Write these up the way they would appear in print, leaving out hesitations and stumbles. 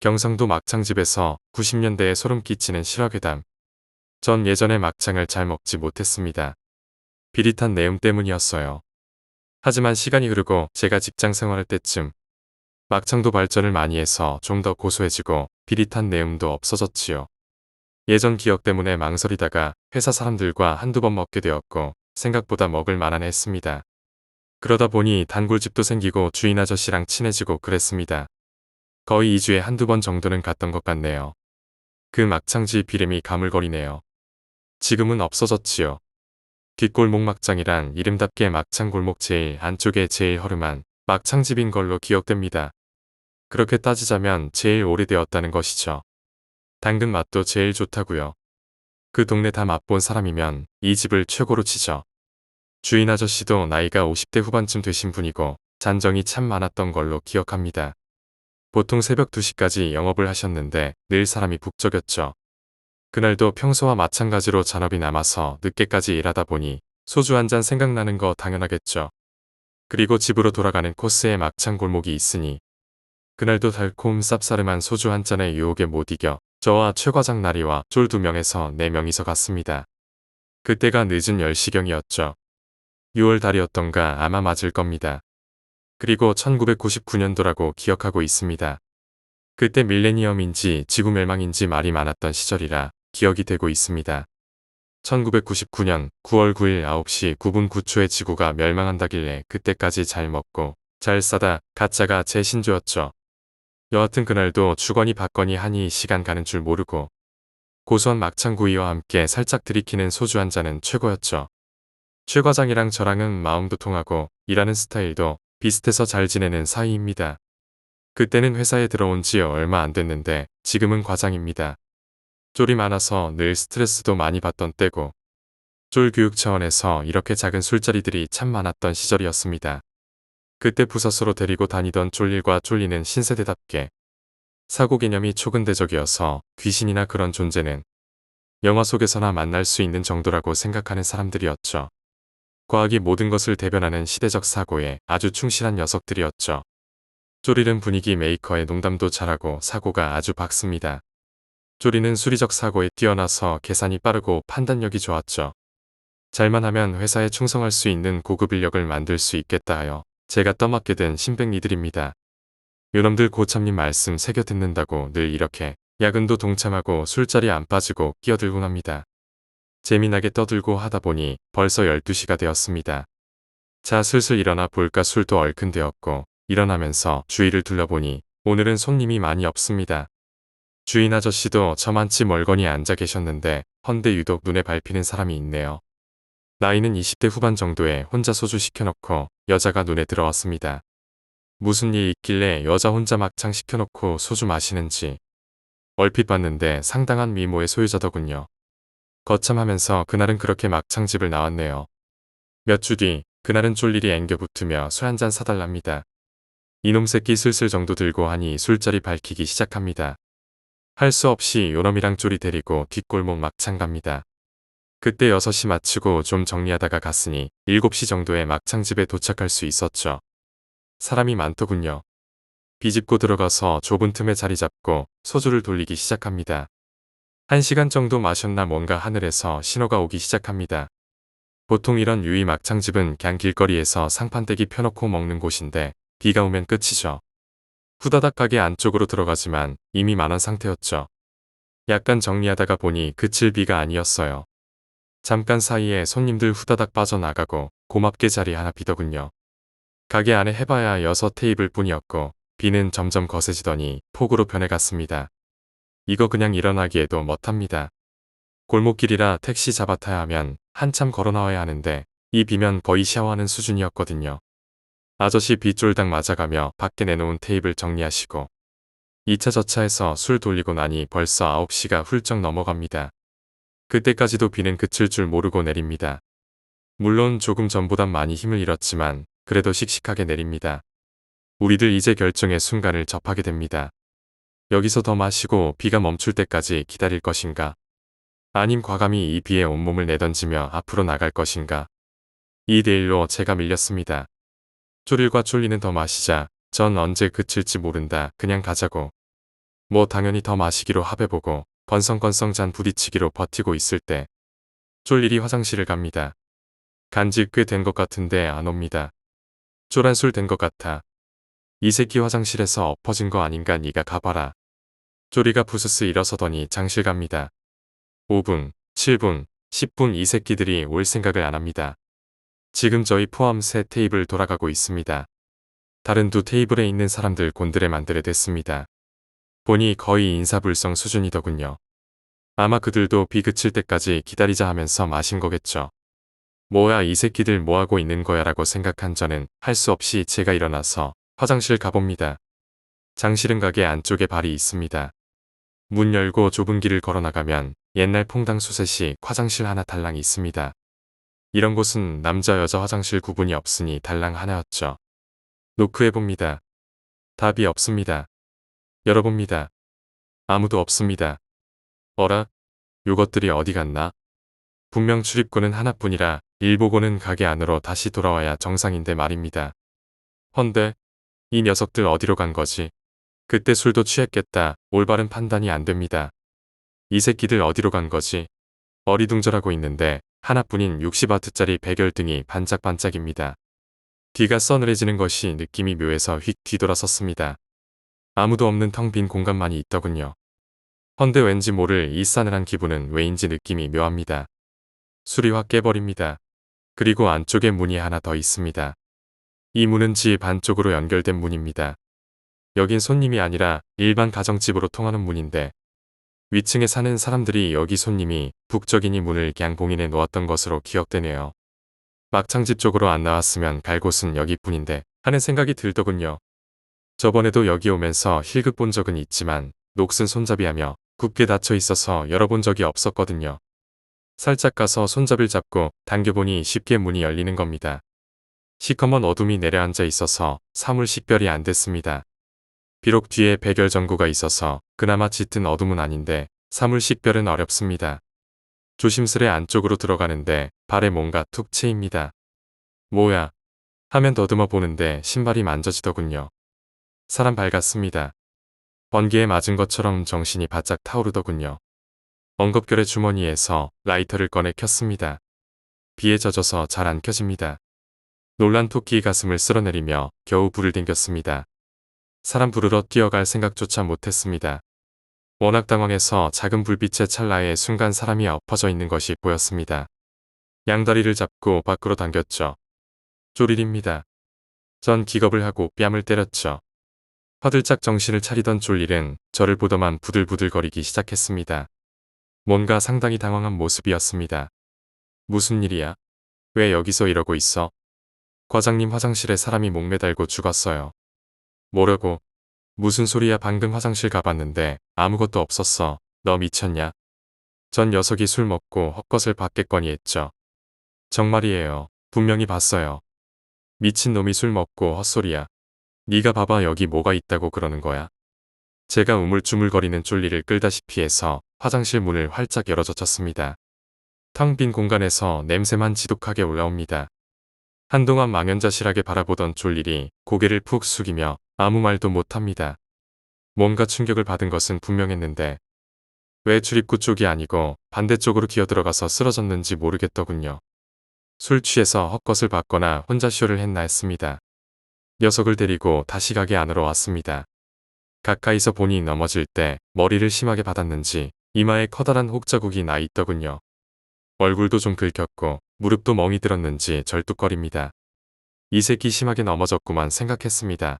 경상도 막창집에서 90년대에 소름 끼치는 실화괴담. 전 예전에 막창을 잘 먹지 못했습니다. 비릿한 내음 때문이었어요. 하지만 시간이 흐르고 제가 직장 생활할 때쯤 막창도 발전을 많이 해서 좀 더 고소해지고 비릿한 내음도 없어졌지요. 예전 기억 때문에 망설이다가 회사 사람들과 한두 번 먹게 되었고 생각보다 먹을 만한 했습니다. 그러다 보니 단골집도 생기고 주인 아저씨랑 친해지고 그랬습니다. 거의 2주에 한두 번 정도는 갔던 것 같네요. 그 막창집 이름이 가물거리네요. 지금은 없어졌지요. 뒷골목 막장이란 이름답게 막창 골목 제일 안쪽에 제일 허름한 막창집인 걸로 기억됩니다. 그렇게 따지자면 제일 오래되었다는 것이죠. 당근 맛도 제일 좋다고요. 그 동네 다 맛본 사람이면 이 집을 최고로 치죠. 주인 아저씨도 나이가 50대 후반쯤 되신 분이고 잔정이 참 많았던 걸로 기억합니다. 보통 새벽 2시까지 영업을 하셨는데 늘 사람이 북적였죠. 그날도 평소와 마찬가지로 잔업이 남아서 늦게까지 일하다 보니 소주 한 잔 생각나는 거 당연하겠죠. 그리고 집으로 돌아가는 코스에 막창 골목이 있으니 그날도 달콤 쌉싸름한 소주 한 잔의 유혹에 못 이겨 저와 최 과장 나리와 쫄 2명에서 4명이서 갔습니다. 그때가 늦은 10시경이었죠. 6월 달이었던가 아마 맞을 겁니다. 그리고 1999년도라고 기억하고 있습니다. 그때 밀레니엄인지 지구 멸망인지 말이 많았던 시절이라 기억이 되고 있습니다. 1999년 9월 9일 9시 9분 9초에 지구가 멸망한다길래 그때까지 잘 먹고 잘 싸다 가짜가 제 신조였죠. 여하튼 그날도 주거니 받거니 하니 시간 가는 줄 모르고 고소한 막창구이와 함께 살짝 들이키는 소주 한 잔은 최고였죠. 최 과장이랑 저랑은 마음도 통하고 일하는 스타일도 비슷해서 잘 지내는 사이입니다. 그때는 회사에 들어온 지 얼마 안 됐는데 지금은 과장입니다. 쫄이 많아서 늘 스트레스도 많이 받던 때고 쫄 교육 차원에서 이렇게 작은 술자리들이 참 많았던 시절이었습니다. 그때 부서서로 데리고 다니던 쫄일과 쫄리는 신세대답게 사고 개념이 초근대적이어서 귀신이나 그런 존재는 영화 속에서나 만날 수 있는 정도라고 생각하는 사람들이었죠. 과학이 모든 것을 대변하는 시대적 사고에 아주 충실한 녀석들이었죠. 쫄이는 분위기 메이커의 농담도 잘하고 사고가 아주 박습니다. 쫄이는 수리적 사고에 뛰어나서 계산이 빠르고 판단력이 좋았죠. 잘만 하면 회사에 충성할 수 있는 고급 인력을 만들 수 있겠다 하여 제가 떠맡게 된 신백니들입니다. 요놈들 고참님 말씀 새겨 듣는다고 늘 이렇게 야근도 동참하고 술자리 안 빠지고 끼어들곤 합니다. 재미나게 떠들고 하다 보니 벌써 12시가 되었습니다. 자 슬슬 일어나 볼까 술도 얼큰 되었고 일어나면서 주위를 둘러보니 오늘은 손님이 많이 없습니다. 주인 아저씨도 저만치 멀거니 앉아 계셨는데 헌데 유독 눈에 밟히는 사람이 있네요. 나이는 20대 후반 정도에 혼자 소주 시켜놓고 여자가 눈에 들어왔습니다. 무슨 일 있길래 여자 혼자 막창 시켜놓고 소주 마시는지 얼핏 봤는데 상당한 미모의 소유자더군요. 거참하면서 그날은 그렇게 막창집을 나왔네요. 몇 주 뒤 그날은 쫄일이 앵겨 붙으며 술 한 잔 사달랍니다. 이놈 새끼 슬슬 정도 들고 하니 술자리 밝히기 시작합니다. 할 수 없이 요놈이랑 쫄이 데리고 뒷골목 막창 갑니다. 그때 6시 마치고 좀 정리하다가 갔으니 7시 정도에 막창집에 도착할 수 있었죠. 사람이 많더군요. 비집고 들어가서 좁은 틈에 자리 잡고 소주를 돌리기 시작합니다. 1시간 정도 마셨나 뭔가 하늘에서 신호가 오기 시작합니다. 보통 이런 유이 막창집은 그냥 길거리에서 상판대기 펴놓고 먹는 곳인데 비가 오면 끝이죠. 후다닥 가게 안쪽으로 들어가지만 이미 만원 상태였죠. 약간 정리하다가 보니 그칠 비가 아니었어요. 잠깐 사이에 손님들 후다닥 빠져나가고 고맙게 자리 하나 비더군요. 가게 안에 해봐야 6테이블 뿐이었고 비는 점점 거세지더니 폭우로 변해갔습니다. 이거 그냥 일어나기에도 멋합니다. 골목길이라 택시 잡아타야 하면 한참 걸어 나와야 하는데 이 비면 거의 샤워하는 수준이었거든요. 아저씨 비 쫄딱 맞아가며 밖에 내놓은 테이블 정리하시고 2차 저차해서 술 돌리고 나니 벌써 9시가 훌쩍 넘어갑니다. 그때까지도 비는 그칠 줄 모르고 내립니다. 물론 조금 전보단 많이 힘을 잃었지만 그래도 씩씩하게 내립니다. 우리들 이제 결정의 순간을 접하게 됩니다. 여기서 더 마시고 비가 멈출 때까지 기다릴 것인가? 아님 과감히 이 비에 온몸을 내던지며 앞으로 나갈 것인가? 이 대1로 제가 밀렸습니다. 쫄일과 쫄리는 더 마시자 전 언제 그칠지 모른다 그냥 가자고. 뭐 당연히 더 마시기로 합해보고 건성건성 잔 부딪히기로 버티고 있을 때 쫄일이 화장실을 갑니다. 간지 꽤 된 것 같은데 안 옵니다. 쫄한 술 된 것 같아. 이 새끼 화장실에서 엎어진 거 아닌가 니가 가봐라. 쫄이가 부스스 일어서더니 장실 갑니다. 5분, 7분, 10분 이 새끼들이 올 생각을 안 합니다. 지금 저희 포함 3테이블 돌아가고 있습니다. 다른 2테이블에 있는 사람들 곤드레 만드레 됐습니다. 보니 거의 인사불성 수준이더군요. 아마 그들도 비 그칠 때까지 기다리자 하면서 마신 거겠죠. 뭐야 이 새끼들 뭐하고 있는 거야 라고 생각한 저는 할 수 없이 제가 일어나서 화장실 가봅니다. 장실은 가게 안쪽에 발이 있습니다. 문 열고 좁은 길을 걸어나가면 옛날 퐁당 수셋이 화장실 하나 달랑 있습니다. 이런 곳은 남자 여자 화장실 구분이 없으니 달랑 하나였죠. 노크해봅니다. 답이 없습니다. 열어봅니다. 아무도 없습니다. 어라? 요것들이 어디 갔나? 분명 출입구는 하나뿐이라 일 보고는 가게 안으로 다시 돌아와야 정상인데 말입니다. 헌데 이 녀석들 어디로 간 거지? 그때 술도 취했겠다. 올바른 판단이 안 됩니다. 이 새끼들 어디로 간 거지? 어리둥절하고 있는데 하나뿐인 60와트짜리 백열등이 반짝반짝입니다. 뒤가 서늘해지는 것이 느낌이 묘해서 휙 뒤돌아섰습니다. 아무도 없는 텅 빈 공간만이 있더군요. 헌데 왠지 모를 이 싸늘한 기분은 왜인지 느낌이 묘합니다. 술이 확 깨버립니다. 그리고 안쪽에 문이 하나 더 있습니다. 이 문은 집 반쪽으로 연결된 문입니다. 여긴 손님이 아니라 일반 가정집으로 통하는 문인데 위층에 사는 사람들이 여기 손님이 북적이니 문을 그냥 봉인해 놓았던 것으로 기억되네요. 막창 집 쪽으로 안 나왔으면 갈 곳은 여기뿐인데 하는 생각이 들더군요. 저번에도 여기 오면서 힐급 본 적은 있지만 녹슨 손잡이하며 굳게 닫혀 있어서 열어본 적이 없었거든요. 살짝 가서 손잡이를 잡고 당겨보니 쉽게 문이 열리는 겁니다. 시커먼 어둠이 내려앉아 있어서 사물 식별이 안 됐습니다. 비록 뒤에 백열 전구가 있어서 그나마 짙은 어둠은 아닌데 사물 식별은 어렵습니다. 조심스레 안쪽으로 들어가는데 발에 뭔가 툭 채입니다. 뭐야? 하면 더듬어 보는데 신발이 만져지더군요. 사람 발 같습니다. 번개에 맞은 것처럼 정신이 바짝 타오르더군요. 엉겁결의 주머니에서 라이터를 꺼내 켰습니다. 비에 젖어서 잘 안 켜집니다. 놀란 토끼 가슴을 쓸어내리며 겨우 불을 댕겼습니다. 사람 부르러 뛰어갈 생각조차 못했습니다. 워낙 당황해서 작은 불빛의 찰나에 순간 사람이 엎어져 있는 것이 보였습니다. 양다리를 잡고 밖으로 당겼죠. 쫄일입니다. 전 기겁을 하고 뺨을 때렸죠. 화들짝 정신을 차리던 쫄일은 저를 보더만 부들부들거리기 시작했습니다. 뭔가 상당히 당황한 모습이었습니다. 무슨 일이야? 왜 여기서 이러고 있어? 과장님 화장실에 사람이 목매달고 죽었어요. 뭐라고? 무슨 소리야 방금 화장실 가봤는데 아무것도 없었어. 너 미쳤냐? 전 녀석이 술 먹고 헛것을 봤겠거니 했죠. 정말이에요. 분명히 봤어요. 미친 놈이 술 먹고 헛소리야. 네가 봐봐 여기 뭐가 있다고 그러는 거야. 제가 우물쭈물거리는 쫄리를 끌다시피 해서 화장실 문을 활짝 열어젖혔습니다. 텅 빈 공간에서 냄새만 지독하게 올라옵니다. 한동안 망연자실하게 바라보던 쫄일이 고개를 푹 숙이며 아무 말도 못합니다. 뭔가 충격을 받은 것은 분명했는데 왜 출입구 쪽이 아니고 반대쪽으로 기어들어가서 쓰러졌는지 모르겠더군요. 술 취해서 헛것을 봤거나 혼자 쇼를 했나 했습니다. 녀석을 데리고 다시 가게 안으로 왔습니다. 가까이서 보니 넘어질 때 머리를 심하게 받았는지 이마에 커다란 혹자국이 나 있더군요. 얼굴도 좀 긁혔고 무릎도 멍이 들었는지 절뚝거립니다. 이 새끼 심하게 넘어졌구만 생각했습니다.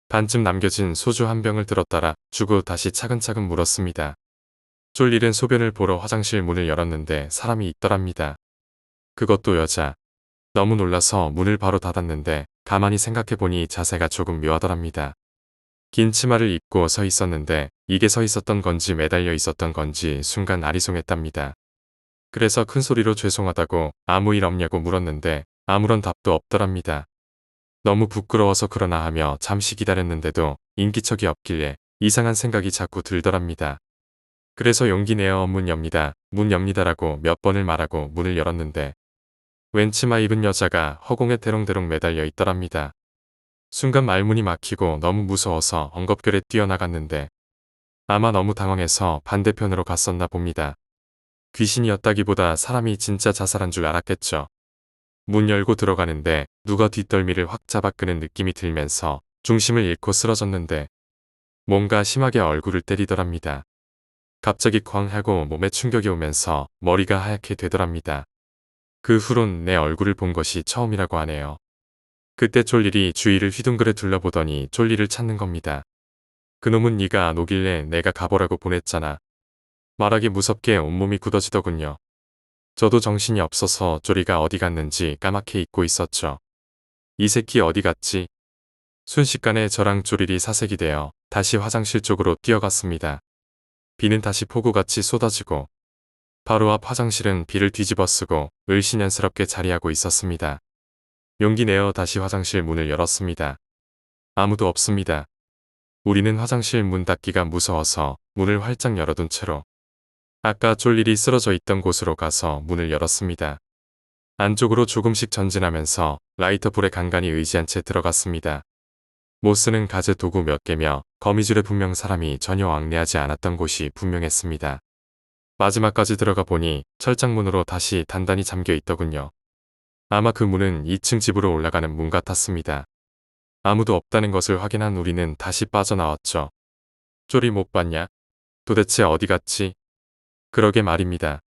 반쯤 남겨진 소주 한 병을 들었다라 주고 다시 차근차근 물었습니다. 쫄일은 소변을 보러 화장실 문을 열었는데 사람이 있더랍니다. 그것도 여자. 너무 놀라서 문을 바로 닫았는데 가만히 생각해보니 자세가 조금 묘하더랍니다. 긴 치마를 입고 서 있었는데 이게 서 있었던 건지 매달려 있었던 건지 순간 아리송했답니다. 그래서 큰 소리로 죄송하다고 아무 일 없냐고 물었는데 아무런 답도 없더랍니다. 너무 부끄러워서 그러나 하며 잠시 기다렸는데도 인기척이 없길래 이상한 생각이 자꾸 들더랍니다. 그래서 용기 내어 문 엽니다라고 몇 번을 말하고 문을 열었는데 웬 치마 입은 여자가 허공에 대롱대롱 매달려 있더랍니다. 순간 말문이 막히고 너무 무서워서 엉겁결에 뛰어나갔는데 아마 너무 당황해서 반대편으로 갔었나 봅니다. 귀신이었다기보다 사람이 진짜 자살한 줄 알았겠죠. 문 열고 들어가는데 누가 뒷덜미를 확 잡아 끄는 느낌이 들면서 중심을 잃고 쓰러졌는데 뭔가 심하게 얼굴을 때리더랍니다. 갑자기 쾅 하고 몸에 충격이 오면서 머리가 하얗게 되더랍니다. 그 후론 내 얼굴을 본 것이 처음이라고 하네요. 그때 쫄일이 주위를 휘둥그레 둘러보더니 쫄리를 찾는 겁니다. 그놈은 네가 안 오길래 내가 가보라고 보냈잖아. 말하기 무섭게 온몸이 굳어지더군요. 저도 정신이 없어서 쫄이가 어디 갔는지 까맣게 잊고 있었죠. 이 새끼 어디 갔지? 순식간에 저랑 쫄일이 사색이 되어 다시 화장실 쪽으로 뛰어갔습니다. 비는 다시 폭우같이 쏟아지고 바로 앞 화장실은 비를 뒤집어 쓰고 을씨년스럽게 자리하고 있었습니다. 용기 내어 다시 화장실 문을 열었습니다. 아무도 없습니다. 우리는 화장실 문 닫기가 무서워서 문을 활짝 열어둔 채로 아까 쫄일이 쓰러져 있던 곳으로 가서 문을 열었습니다. 안쪽으로 조금씩 전진하면서 라이터 불에 간간히 의지한 채 들어갔습니다. 못 쓰는 가재 도구 몇 개며 거미줄에 분명 사람이 전혀 왕래하지 않았던 곳이 분명했습니다. 마지막까지 들어가 보니 철장문으로 다시 단단히 잠겨 있더군요. 아마 그 문은 2층 집으로 올라가는 문 같았습니다. 아무도 없다는 것을 확인한 우리는 다시 빠져나왔죠. 쫄이 못 봤냐? 도대체 어디 갔지? 그러게 말입니다.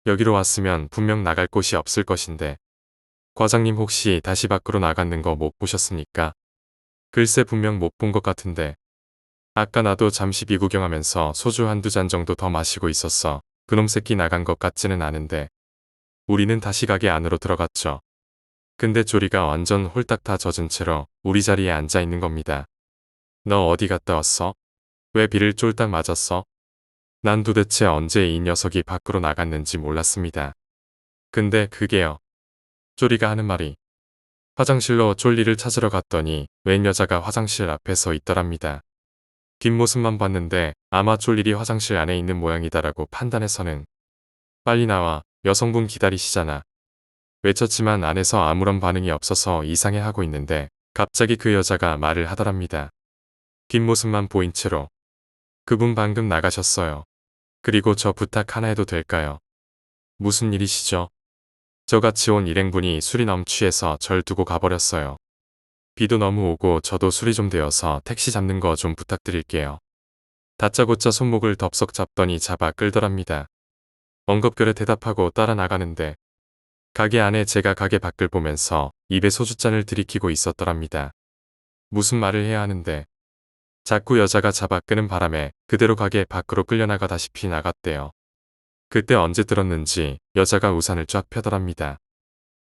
여기로 왔으면 분명 나갈 곳이 없을 것인데. 과장님 혹시 다시 밖으로 나갔는 거 못 보셨습니까? 글쎄 분명 못 본 것 같은데. 아까 나도 잠시 비구경하면서 소주 한두 잔 정도 더 마시고 있었어. 그놈 새끼 나간 것 같지는 않은데. 우리는 다시 가게 안으로 들어갔죠. 근데 쪼리가 완전 홀딱 다 젖은 채로 우리 자리에 앉아 있는 겁니다. 너 어디 갔다 왔어? 왜 비를 쫄딱 맞았어? 난 도대체 언제 이 녀석이 밖으로 나갔는지 몰랐습니다. 근데 그게요. 쪼리가 하는 말이 화장실로 쫄리를 찾으러 갔더니 웬 여자가 화장실 앞에 서 있더랍니다. 뒷모습만 봤는데 아마 쫄리이 화장실 안에 있는 모양이다라고 판단해서는 빨리 나와 여성분 기다리시잖아. 외쳤지만 안에서 아무런 반응이 없어서 이상해하고 있는데 갑자기 그 여자가 말을 하더랍니다. 뒷모습만 보인 채로 그분 방금 나가셨어요. 그리고 저 부탁 하나 해도 될까요? 무슨 일이시죠? 저같이 온 일행분이 술이 너무 취해서 절 두고 가버렸어요. 비도 너무 오고 저도 술이 좀 되어서 택시 잡는 거 좀 부탁드릴게요. 다짜고짜 손목을 덥석 잡더니 잡아 끌더랍니다. 엉겁결에 대답하고 따라 나가는데 가게 안에 제가 가게 밖을 보면서 입에 소주잔을 들이키고 있었더랍니다. 무슨 말을 해야 하는데 자꾸 여자가 잡아 끄는 바람에 그대로 가게 밖으로 끌려나가다시피 나갔대요. 그때 언제 들었는지 여자가 우산을 쫙 펴더랍니다.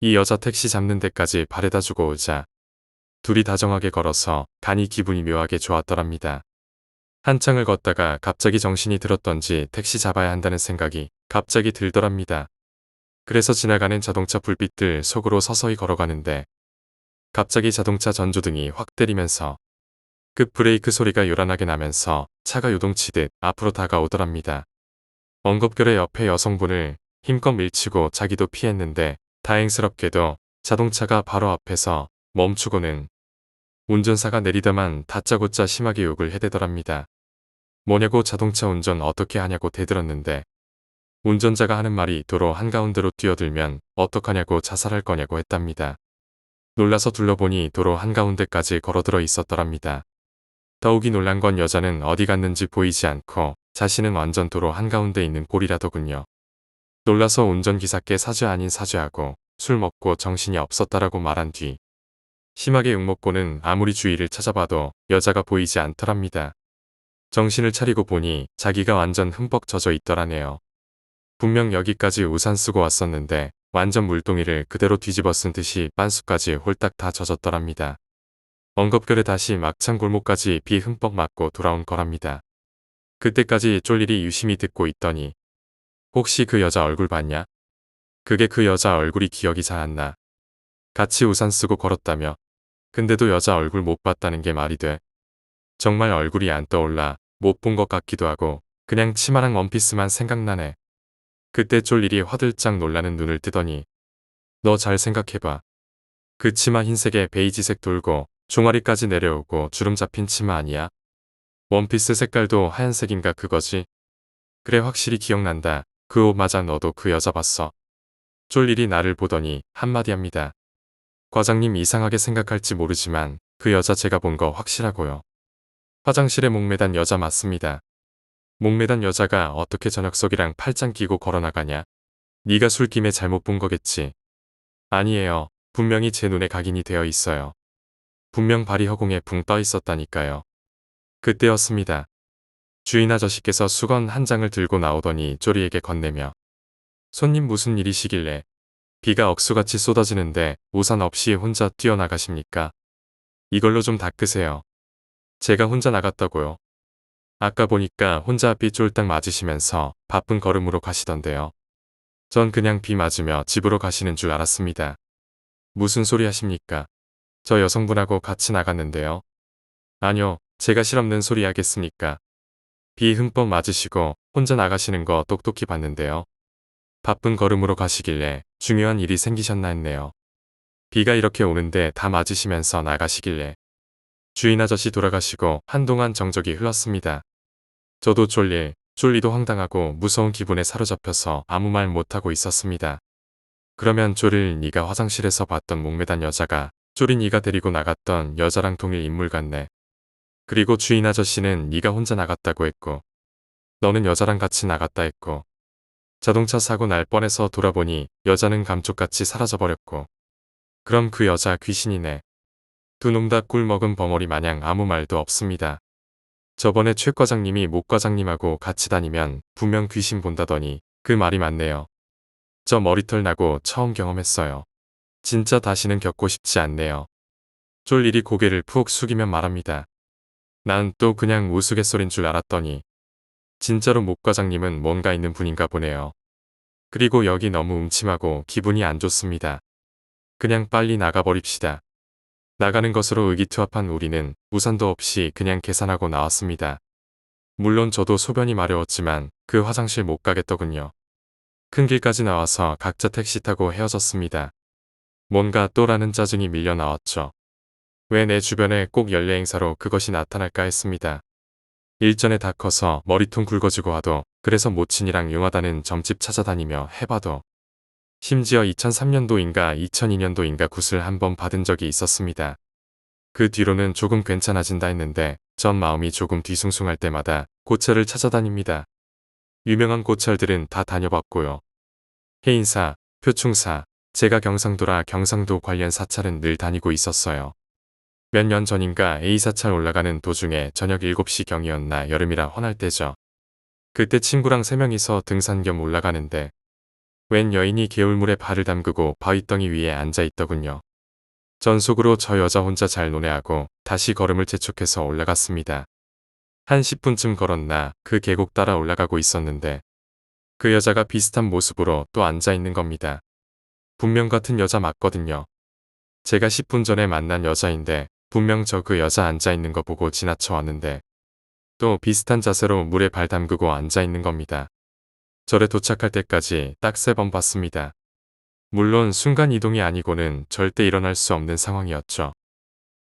이 여자 택시 잡는 데까지 바래다 주고 오자 둘이 다정하게 걸어서 간이 기분이 묘하게 좋았더랍니다. 한창을 걷다가 갑자기 정신이 들었던지 택시 잡아야 한다는 생각이 갑자기 들더랍니다. 그래서 지나가는 자동차 불빛들 속으로 서서히 걸어가는데 갑자기 자동차 전조등이 확 때리면서 급 브레이크 소리가 요란하게 나면서 차가 요동치듯 앞으로 다가오더랍니다. 엉겁결에 옆에 여성분을 힘껏 밀치고 자기도 피했는데 다행스럽게도 자동차가 바로 앞에서 멈추고는 운전사가 내리더만 다짜고짜 심하게 욕을 해대더랍니다. 뭐냐고 자동차 운전 어떻게 하냐고 대들었는데 운전자가 하는 말이 도로 한가운데로 뛰어들면 어떡하냐고 자살할 거냐고 했답니다. 놀라서 둘러보니 도로 한가운데까지 걸어들어 있었더랍니다. 더욱이 놀란 건 여자는 어디 갔는지 보이지 않고 자신은 완전 도로 한가운데 있는 꼴이라더군요. 놀라서 운전기사께 사죄 아닌 사죄하고 술 먹고 정신이 없었다라고 말한 뒤 심하게 욕먹고는 아무리 주위를 찾아봐도 여자가 보이지 않더랍니다. 정신을 차리고 보니 자기가 완전 흠뻑 젖어 있더라네요. 분명 여기까지 우산 쓰고 왔었는데 완전 물동이를 그대로 뒤집어 쓴 듯이 빤수까지 홀딱 다 젖었더랍니다. 엉겁결에 다시 막창 골목까지 비 흠뻑 맞고 돌아온 거랍니다. 그때까지 쫄일이 유심히 듣고 있더니 혹시 그 여자 얼굴 봤냐? 그게 그 여자 얼굴이 기억이 잘 안 나. 같이 우산 쓰고 걸었다며. 근데도 여자 얼굴 못 봤다는 게 말이 돼. 정말 얼굴이 안 떠올라 못 본 것 같기도 하고 그냥 치마랑 원피스만 생각나네. 그때 쫄일이 화들짝 놀라는 눈을 뜨더니 너 잘 생각해봐. 그 치마 흰색에 베이지색 돌고 종아리까지 내려오고 주름 잡힌 치마 아니야? 원피스 색깔도 하얀색인가 그거지? 그래 확실히 기억난다. 그 옷 맞아 너도 그 여자 봤어. 쫄일이 나를 보더니 한마디 합니다. 과장님 이상하게 생각할지 모르지만 그 여자 제가 본 거 확실하고요. 화장실에 목매단 여자 맞습니다. 목매단 여자가 어떻게 저녁석이랑 팔짱 끼고 걸어나가냐? 네가 술김에 잘못 본 거겠지. 아니에요. 분명히 제 눈에 각인이 되어 있어요. 분명 발이 허공에 붕 떠 있었다니까요. 그때였습니다. 주인 아저씨께서 수건 한 장을 들고 나오더니 쪼리에게 건네며 손님 무슨 일이시길래 비가 억수같이 쏟아지는데 우산 없이 혼자 뛰어나가십니까? 이걸로 좀 닦으세요. 제가 혼자 나갔다고요. 아까 보니까 혼자 비 쫄딱 맞으시면서 바쁜 걸음으로 가시던데요. 전 그냥 비 맞으며 집으로 가시는 줄 알았습니다. 무슨 소리 하십니까? 저 여성분하고 같이 나갔는데요. 아니요, 제가 실없는 소리 하겠습니까? 비 흠뻑 맞으시고 혼자 나가시는 거 똑똑히 봤는데요. 바쁜 걸음으로 가시길래 중요한 일이 생기셨나 했네요. 비가 이렇게 오는데 다 맞으시면서 나가시길래. 주인 아저씨 돌아가시고 한동안 정적이 흘렀습니다. 저도 쫄리도 황당하고 무서운 기분에 사로잡혀서 아무 말 못하고 있었습니다. 그러면 쫄일 네가 화장실에서 봤던 목매단 여자가 쫄이 네가 데리고 나갔던 여자랑 동일 인물 같네. 그리고 주인 아저씨는 네가 혼자 나갔다고 했고 너는 여자랑 같이 나갔다 했고 자동차 사고 날 뻔해서 돌아보니 여자는 감쪽같이 사라져버렸고 그럼 그 여자 귀신이네. 두 놈 다 꿀 먹은 벙어리 마냥 아무 말도 없습니다. 저번에 최 과장님이 목 과장님하고 같이 다니면 분명 귀신 본다더니 그 말이 맞네요. 저 머리털 나고 처음 경험했어요. 진짜 다시는 겪고 싶지 않네요. 쫄일이 고개를 푹 숙이면 말합니다. 난 또 그냥 우스갯소린 줄 알았더니 진짜로 목 과장님은 뭔가 있는 분인가 보네요. 그리고 여기 너무 음침하고 기분이 안 좋습니다. 그냥 빨리 나가버립시다. 나가는 것으로 의기투합한 우리는 우산도 없이 그냥 계산하고 나왔습니다. 물론 저도 소변이 마려웠지만 그 화장실 못 가겠더군요. 큰 길까지 나와서 각자 택시 타고 헤어졌습니다. 뭔가 또라는 짜증이 밀려 나왔죠. 왜 내 주변에 꼭 연례 행사로 그것이 나타날까 했습니다. 일전에 다 커서 머리통 굵어지고 하도 그래서 모친이랑 융하다는 점집 찾아다니며 해봐도 심지어 2003년도인가 2002년도인가 굿을 한번 받은 적이 있었습니다. 그 뒤로는 조금 괜찮아진다 했는데 전 마음이 조금 뒤숭숭할 때마다 고철을 찾아다닙니다. 유명한 고철들은 다 다녀봤고요. 해인사, 표충사, 제가 경상도라 경상도 관련 사찰은 늘 다니고 있었어요. 몇 년 전인가 A사찰 올라가는 도중에 저녁 7시 경이었나 여름이라 훤할 때죠. 그때 친구랑 3명이서 등산 겸 올라가는데 웬 여인이 개울물에 발을 담그고 바위덩이 위에 앉아 있더군요. 전 속으로 저 여자 혼자 잘 노네하고 다시 걸음을 재촉해서 올라갔습니다. 한 10분쯤 걸었나 그 계곡 따라 올라가고 있었는데 그 여자가 비슷한 모습으로 또 앉아 있는 겁니다. 분명 같은 여자 맞거든요. 제가 10분 전에 만난 여자인데 분명 저 그 여자 앉아 있는 거 보고 지나쳐 왔는데 또 비슷한 자세로 물에 발 담그고 앉아 있는 겁니다. 절에 도착할 때까지 딱 3번 봤습니다. 물론 순간 이동이 아니고는 절대 일어날 수 없는 상황이었죠.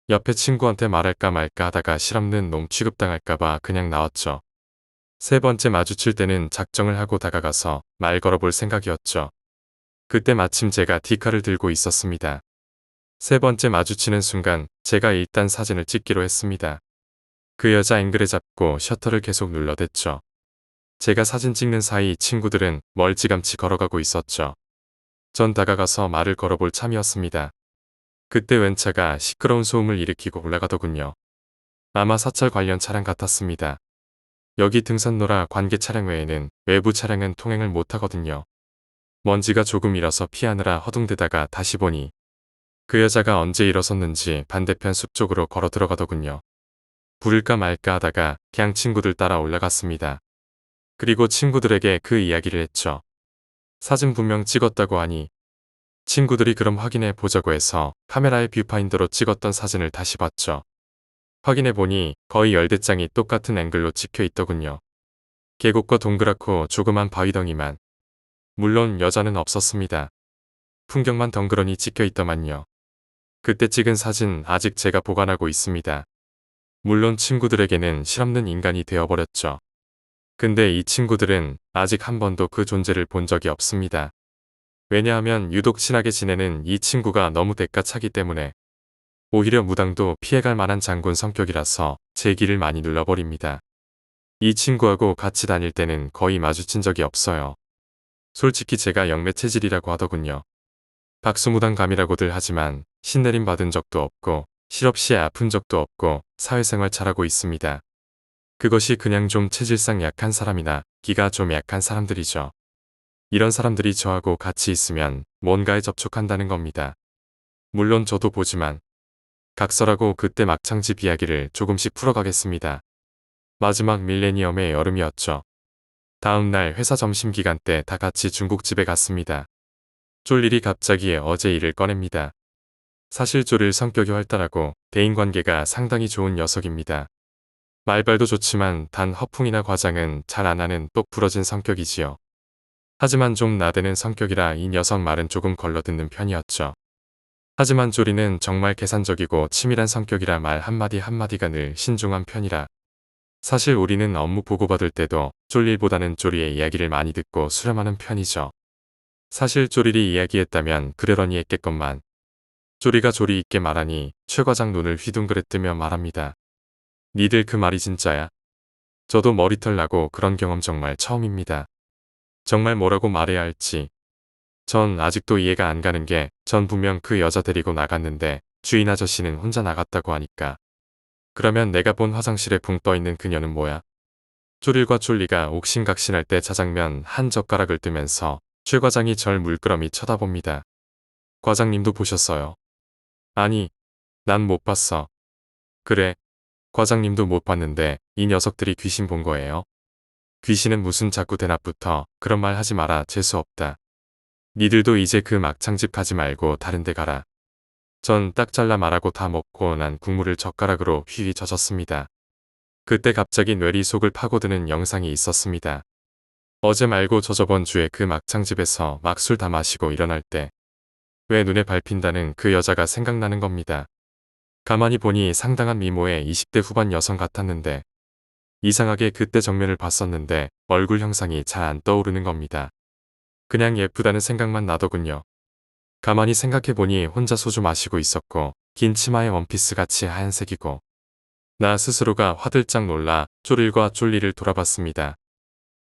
옆에 친구한테 말할까 말까 하다가 실없는 놈 취급당할까봐 그냥 나왔죠. 3번째 마주칠 때는 작정을 하고 다가가서 말 걸어볼 생각이었죠. 그때 마침 제가 디카를 들고 있었습니다. 3번째 마주치는 순간 제가 일단 사진을 찍기로 했습니다. 그 여자 앵글에 잡고 셔터를 계속 눌러댔죠. 제가 사진 찍는 사이 친구들은 멀찌감치 걸어가고 있었죠. 전 다가가서 말을 걸어볼 참이었습니다. 그때 웬 차가 시끄러운 소음을 일으키고 올라가더군요. 아마 사찰 관련 차량 같았습니다. 여기 등산로라 관계 차량 외에는 외부 차량은 통행을 못하거든요. 먼지가 조금이라서 피하느라 허둥대다가 다시 보니 그 여자가 언제 일어섰는지 반대편 숲 쪽으로 걸어 들어가더군요. 부를까 말까 하다가 그냥 친구들 따라 올라갔습니다. 그리고 친구들에게 그 이야기를 했죠. 사진 분명 찍었다고 하니 친구들이 그럼 확인해 보자고 해서 카메라의 뷰파인더로 찍었던 사진을 다시 봤죠. 확인해 보니 거의 열대 장이 똑같은 앵글로 찍혀 있더군요. 계곡과 동그랗고 조그만 바위덩이만. 물론 여자는 없었습니다. 풍경만 덩그러니 찍혀 있더만요. 그때 찍은 사진 아직 제가 보관하고 있습니다. 물론 친구들에게는 실없는 인간이 되어버렸죠. 근데 이 친구들은 아직 한 번도 그 존재를 본 적이 없습니다. 왜냐하면 유독 친하게 지내는 이 친구가 너무 대가차기 때문에 오히려 무당도 피해갈 만한 장군 성격이라서 제 길을 많이 눌러버립니다. 이 친구하고 같이 다닐 때는 거의 마주친 적이 없어요. 솔직히 제가 영매 체질이라고 하더군요. 박수무당감이라고들 하지만 신내림 받은 적도 없고 실없이 아픈 적도 없고 사회생활 잘하고 있습니다. 그것이 그냥 좀 체질상 약한 사람이나 기가 좀 약한 사람들이죠. 이런 사람들이 저하고 같이 있으면 뭔가에 접촉한다는 겁니다. 물론 저도 보지만 각설하고 그때 막창집 이야기를 조금씩 풀어가겠습니다. 마지막 밀레니엄의 여름이었죠. 다음 날 회사 점심기간 때 다 같이 중국집에 갔습니다. 쫄일이 갑자기 어제 일을 꺼냅니다. 사실 쫄일 성격이 활달하고 대인관계가 상당히 좋은 녀석입니다. 말발도 좋지만 단 허풍이나 과장은 잘 안하는 똑 부러진 성격이지요. 하지만 좀 나대는 성격이라 이 녀석 말은 조금 걸러듣는 편이었죠. 하지만 쫄이는 정말 계산적이고 치밀한 성격이라 말 한마디 한마디가 늘 신중한 편이라 사실 우리는 업무 보고받을 때도 쫄일보다는 쫄이의 이야기를 많이 듣고 수렴하는 편이죠. 사실 쫄일이 이야기했다면 그러려니 했겠건만 쫄이가 조리 있게 말하니 최 과장 눈을 휘둥그레 뜨며 말합니다. 니들 그 말이 진짜야? 저도 머리털 나고 그런 경험 정말 처음입니다. 정말 뭐라고 말해야 할지. 전 아직도 이해가 안 가는 게 전 분명 그 여자 데리고 나갔는데 주인 아저씨는 혼자 나갔다고 하니까. 그러면 내가 본 화장실에 붕 떠있는 그녀는 뭐야? 쫄일과 쫄리가 옥신각신할 때 자장면 한 젓가락을 뜨면서 최 과장이 절 물끄러미 쳐다봅니다. 과장님도 보셨어요? 아니, 난 못 봤어. 그래, 과장님도 못 봤는데 이 녀석들이 귀신 본 거예요? 귀신은 무슨 자꾸 대낮부터 그런 말 하지 마라 재수없다. 니들도 이제 그 막창집 가지 말고 다른 데 가라. 전 딱 잘라 말하고 다 먹고 난 국물을 젓가락으로 휘휘 젖었습니다. 그때 갑자기 뇌리 속을 파고드는 영상이 있었습니다. 어제 말고 저저번 주에 그 막창집에서 막 술 다 마시고 일어날 때 왜 눈에 밟힌다는 그 여자가 생각나는 겁니다. 가만히 보니 상당한 미모의 20대 후반 여성 같았는데 이상하게 그때 정면을 봤었는데 얼굴 형상이 잘 안 떠오르는 겁니다. 그냥 예쁘다는 생각만 나더군요. 가만히 생각해보니 혼자 소주 마시고 있었고 긴 치마에 원피스 같이 하얀색이고 나 스스로가 화들짝 놀라 쫄일과 쫄리를 돌아봤습니다.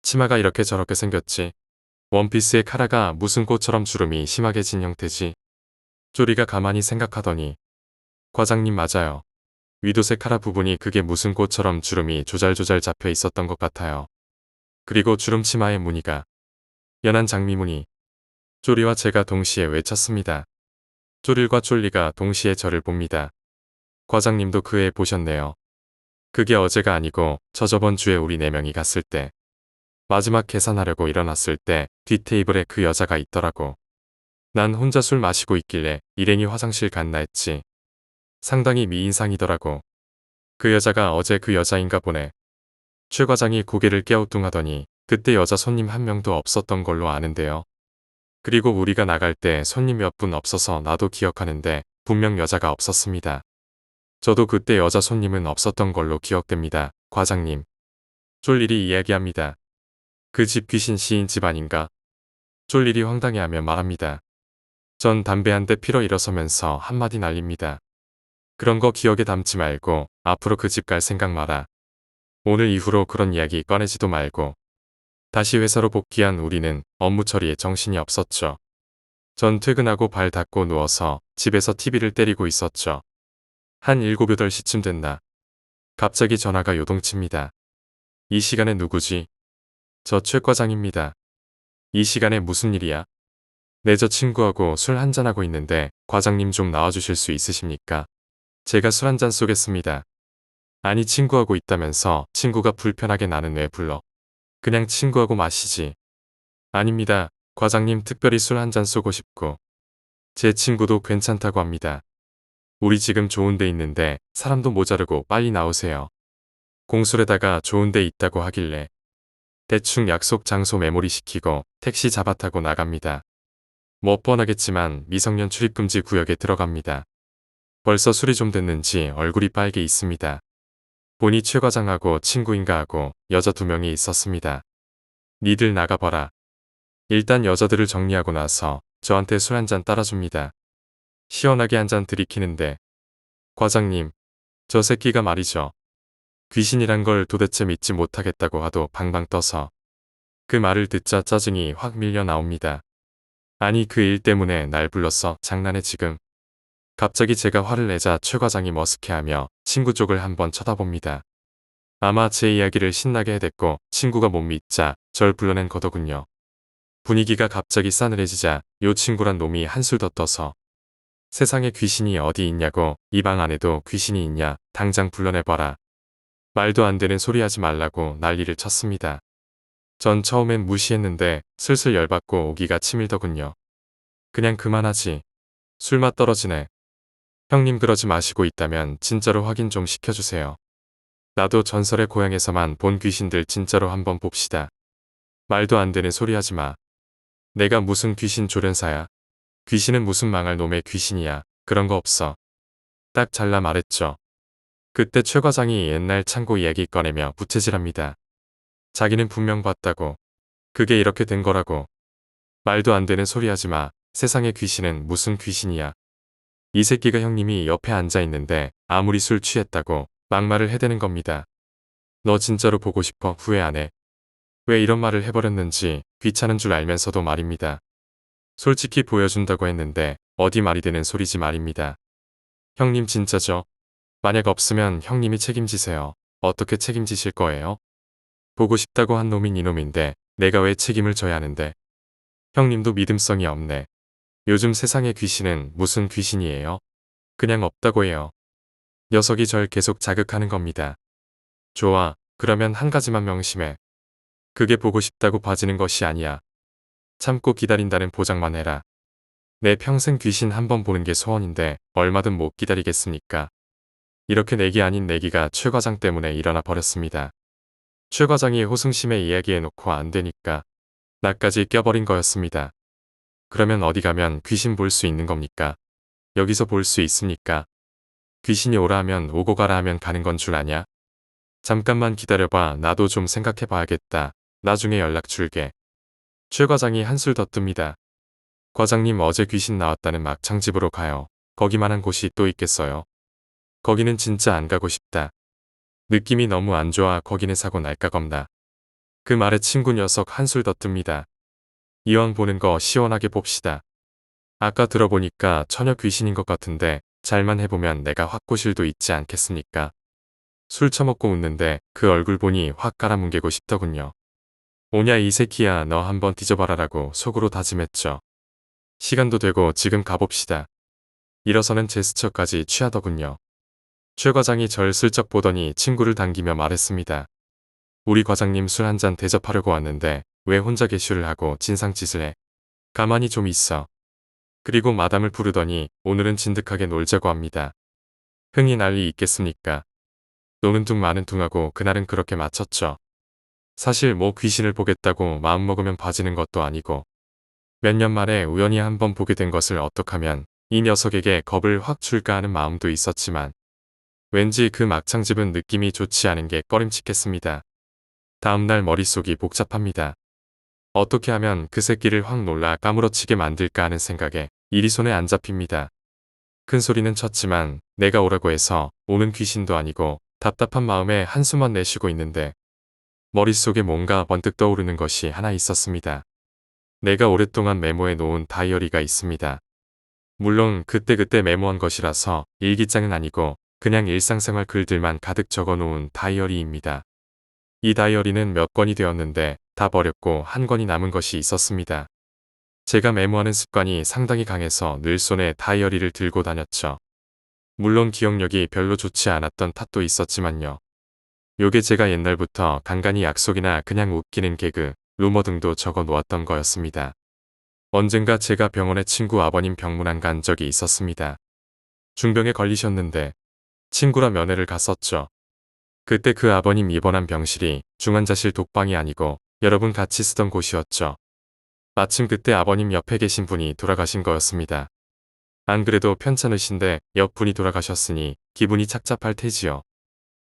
치마가 이렇게 저렇게 생겼지. 원피스의 카라가 무슨 꽃처럼 주름이 심하게 진 형태지. 쫄이가 가만히 생각하더니 과장님 맞아요. 위도색 카라 부분이 그게 무슨 꽃처럼 주름이 조잘조잘 잡혀 있었던 것 같아요. 그리고 주름 치마의 무늬가 연한 장미무늬. 쫄이와 제가 동시에 외쳤습니다. 쫄일과 쫄리가 동시에 저를 봅니다. 과장님도 그 애 보셨네요. 그게 어제가 아니고 저저번 주에 우리 4명이 갔을 때 마지막 계산하려고 일어났을 때 뒷테이블에 그 여자가 있더라고. 난 혼자 술 마시고 있길래 일행이 화장실 갔나 했지. 상당히 미인상이더라고. 그 여자가 어제 그 여자인가 보네. 최 과장이 고개를 갸우뚱하더니 그때 여자 손님 한 명도 없었던 걸로 아는데요. 그리고 우리가 나갈 때 손님 몇 분 없어서 나도 기억하는데 분명 여자가 없었습니다. 저도 그때 여자 손님은 없었던 걸로 기억됩니다. 과장님. 쫄일이 이야기합니다. 그 집 귀신 시인 집 아닌가? 쫄일이 황당해하며 말합니다. 전 담배 한 대 피러 일어서면서 한마디 날립니다. 그런 거 기억에 담지 말고 앞으로 그 집 갈 생각 마라. 오늘 이후로 그런 이야기 꺼내지도 말고. 다시 회사로 복귀한 우리는 업무 처리에 정신이 없었죠. 전 퇴근하고 발 닦고 누워서 집에서 TV를 때리고 있었죠. 한 7, 8시쯤 됐나. 갑자기 전화가 요동칩니다. 이 시간에 누구지? 저 최 과장입니다. 이 시간에 무슨 일이야? 네, 저 친구하고 술 한잔하고 있는데 과장님 좀 나와주실 수 있으십니까? 제가 술 한잔 쏘겠습니다. 아니 친구하고 있다면서 친구가 불편하게 나는 왜 불러? 그냥 친구하고 마시지. 아닙니다. 과장님 특별히 술 한잔 쏘고 싶고. 제 친구도 괜찮다고 합니다. 우리 지금 좋은 데 있는데 사람도 모자르고 빨리 나오세요. 공술에다가 좋은 데 있다고 하길래 대충 약속 장소 메모리 시키고 택시 잡아 타고 나갑니다. 뭐 뻔하겠지만 미성년 출입금지 구역에 들어갑니다. 벌써 술이 좀 됐는지 얼굴이 빨개 있습니다. 보니 최 과장하고 친구인가 하고 여자 2명이 있었습니다. 니들 나가봐라. 일단 여자들을 정리하고 나서 저한테 술 한 잔 따라줍니다. 시원하게 한 잔 들이키는데 과장님, 저 새끼가 말이죠. 귀신이란 걸 도대체 믿지 못하겠다고 하도 방방 떠서 그 말을 듣자 짜증이 확 밀려 나옵니다. 아니 그 일 때문에 날 불렀어 장난해 지금. 갑자기 제가 화를 내자 최 과장이 머쓱해하며 친구 쪽을 한번 쳐다봅니다. 아마 제 이야기를 신나게 해댔고 친구가 못 믿자 절 불러낸 거더군요. 분위기가 갑자기 싸늘해지자 요 친구란 놈이 한술 더 떠서 세상에 귀신이 어디 있냐고 이 방 안에도 귀신이 있냐 당장 불러내봐라. 말도 안 되는 소리 하지 말라고 난리를 쳤습니다. 전 처음엔 무시했는데 슬슬 열받고 오기가 치밀더군요. 그냥 그만하지. 술맛 떨어지네. 형님 그러지 마시고 있다면 진짜로 확인 좀 시켜주세요. 나도 전설의 고향에서만 본 귀신들 진짜로 한번 봅시다. 말도 안 되는 소리 하지 마. 내가 무슨 귀신 조련사야. 귀신은 무슨 망할 놈의 귀신이야. 그런 거 없어. 딱 잘라 말했죠. 그때 최 과장이 옛날 창고 이야기 꺼내며 부채질합니다. 자기는 분명 봤다고. 그게 이렇게 된 거라고. 말도 안 되는 소리 하지 마. 세상에 귀신은 무슨 귀신이야. 이 새끼가 형님이 옆에 앉아 있는데 아무리 술 취했다고 막말을 해대는 겁니다. 너 진짜로 보고 싶어? 후회 안 해? 왜 이런 말을 해버렸는지 귀찮은 줄 알면서도 말입니다. 솔직히 보여준다고 했는데 어디 말이 되는 소리지 말입니다. 형님 진짜죠? 만약 없으면 형님이 책임지세요. 어떻게 책임지실 거예요? 보고 싶다고 한 놈인 이놈인데 내가 왜 책임을 져야 하는데. 형님도 믿음성이 없네. 요즘 세상의 귀신은 무슨 귀신이에요? 그냥 없다고 해요. 녀석이 절 계속 자극하는 겁니다. 좋아, 그러면 한 가지만 명심해. 그게 보고 싶다고 봐지는 것이 아니야. 참고 기다린다는 보장만 해라. 내 평생 귀신 한번 보는 게 소원인데 얼마든 못 기다리겠습니까? 이렇게 내기 아닌 내기가 최 과장 때문에 일어나 버렸습니다. 최 과장이 호승심에 이야기해놓고 안 되니까 나까지 껴버린 거였습니다. 그러면 어디 가면 귀신 볼 수 있는 겁니까? 여기서 볼 수 있습니까? 귀신이 오라 하면 오고 가라 하면 가는 건 줄 아냐? 잠깐만 기다려봐. 나도 좀 생각해 봐야겠다. 나중에 연락 줄게. 최 과장이 한술 더 뜹니다. 과장님 어제 귀신 나왔다는 막창집으로 가요. 거기만한 곳이 또 있겠어요? 거기는 진짜 안 가고 싶다. 느낌이 너무 안 좋아. 거기는 사고 날까 겁나. 그 말에 친구 녀석 한술 더 뜹니다. 이왕 보는 거 시원하게 봅시다. 아까 들어보니까 처녀 귀신인 것 같은데 잘만 해보면 내가 확고실도 있지 않겠습니까? 술 처먹고 웃는데 그 얼굴 보니 확 깔아뭉개고 싶더군요. 오냐 이 새끼야 너 한번 뒤져봐라라고 속으로 다짐했죠. 시간도 되고 지금 가봅시다. 일어서는 제스처까지 취하더군요. 최 과장이 절 슬쩍 보더니 친구를 당기며 말했습니다. 우리 과장님 술 한 잔 대접하려고 왔는데 왜 혼자 개슈를 하고 진상짓을 해. 가만히 좀 있어. 그리고 마담을 부르더니 오늘은 진득하게 놀자고 합니다. 흥이 난리 있겠습니까? 노는 둥 마는 둥하고 그날은 그렇게 마쳤죠. 사실 뭐 귀신을 보겠다고 마음먹으면 봐지는 것도 아니고 몇 년 만에 우연히 한번 보게 된 것을 어떡하면 이 녀석에게 겁을 확 줄까 하는 마음도 있었지만 왠지 그 막창집은 느낌이 좋지 않은 게 꺼림칙했습니다. 다음날 머릿속이 복잡합니다. 어떻게 하면 그 새끼를 확 놀라 까무러치게 만들까 하는 생각에 일이 손에 안 잡힙니다. 큰 소리는 쳤지만 내가 오라고 해서 오는 귀신도 아니고 답답한 마음에 한숨만 내쉬고 있는데 머릿속에 뭔가 번뜩 떠오르는 것이 하나 있었습니다. 내가 오랫동안 메모해 놓은 다이어리가 있습니다. 물론 그때그때 메모한 것이라서 일기장은 아니고 그냥 일상생활 글들만 가득 적어놓은 다이어리입니다. 이 다이어리는 몇 권이 되었는데 다 버렸고 한 권이 남은 것이 있었습니다. 제가 메모하는 습관이 상당히 강해서 늘 손에 다이어리를 들고 다녔죠. 물론 기억력이 별로 좋지 않았던 탓도 있었지만요. 요게 제가 옛날부터 간간히 약속이나 그냥 웃기는 개그, 루머 등도 적어 놓았던 거였습니다. 언젠가 제가 병원에 친구 아버님 병문안 간 적이 있었습니다. 중병에 걸리셨는데 친구라 면회를 갔었죠. 그때 그 아버님 입원한 병실이 중환자실 독방이 아니고 여러분 같이 쓰던 곳이었죠. 마침 그때 아버님 옆에 계신 분이 돌아가신 거였습니다. 안 그래도 편찮으신데 옆분이 돌아가셨으니 기분이 착잡할 테지요.